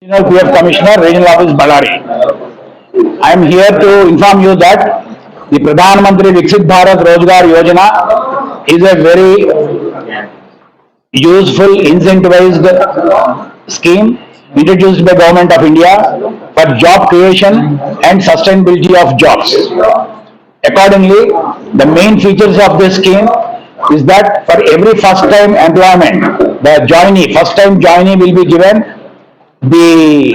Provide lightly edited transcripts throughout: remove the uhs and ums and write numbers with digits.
Regional PF Commissioner, Regional Office Ballari. I am here to inform you that the Pradhan Mantri Viksit Bharat Rozgar Yojana is a very useful, incentivized scheme introduced by Government of India for job creation and sustainability of jobs. Accordingly, the main features of this scheme is that for every first-time employment, the first-time joinee will be given the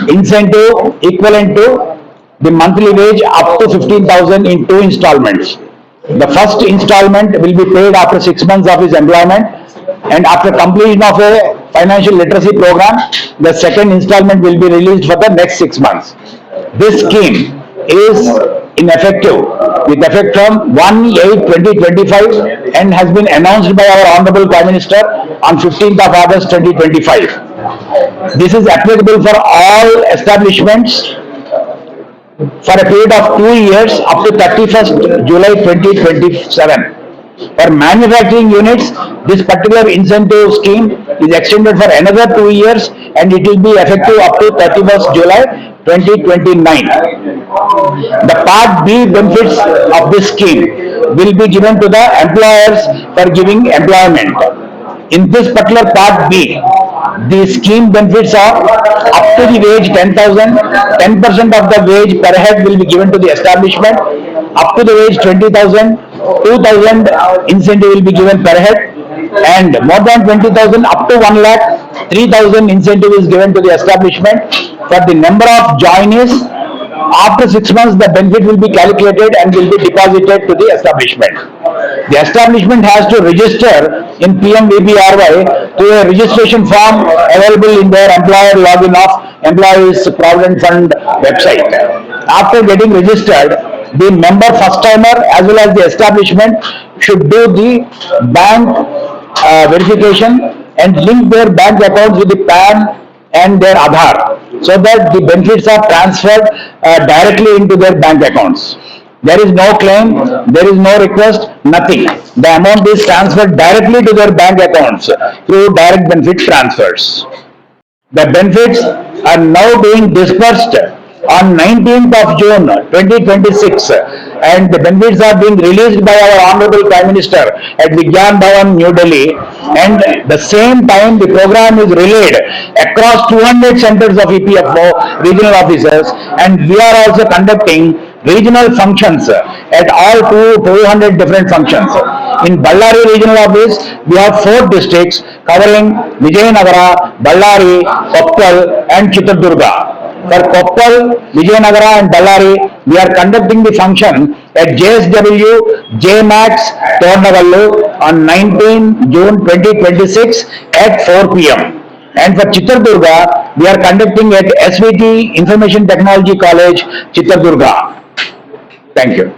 incentive equivalent to the monthly wage up to 15,000 in two installments. The first installment will be paid after 6 months of his employment, and after completion of a financial literacy program, the second installment will be released for the next 6 months. This scheme is in effective with effect from 1/8/2025 and has been announced by our Honorable Prime Minister on 15th of August 2025. This is applicable for all establishments for a period of 2 years up to 31st July 2027. For manufacturing units, this particular incentive scheme is extended for another 2 years and it will be effective up to 31st July 2029. The Part B benefits of this scheme will be given to the employers for giving employment. In this particular Part B, the scheme benefits are up to the wage 10,000, 10% of the wage per head will be given to the establishment, up to the wage 20,000, 2,000 incentive will be given per head, and more than 20,000 up to 1 lakh, 3,000 incentive is given to the establishment. For the number of joinees, after 6 months the benefit will be calculated and will be deposited to the establishment. The establishment has to register in PMVBRY through a registration form available in their employer login of Employees Provident Fund website. After getting registered, the member first timer as well as the establishment should do the bank verification and link their bank accounts with the PAN and their Aadhaar, so that the benefits are transferred directly into their bank accounts. There is no claim, there is no request, nothing. The amount is transferred directly to their bank accounts through direct benefit transfers. The benefits are now being disbursed on 19th of June 2026 and the benefits are being released by our Honorable Prime Minister at Vigyan Bhavan, New Delhi, and the same time the program is relayed across 200 centers of EPFO regional offices, and we are also conducting regional functions at all 200 different functions. In Ballari regional office, we have 4 districts covering Vijayanagara, Ballari, Koppal and Chitradurga. For Koppal, Vijayanagara and Ballari, we are conducting the function at JSW JMAX Tornavallu on 19 June 2026 at 4 p.m. And for Chitradurga, we are conducting at SVT Information Technology College, Chitradurga. Thank you.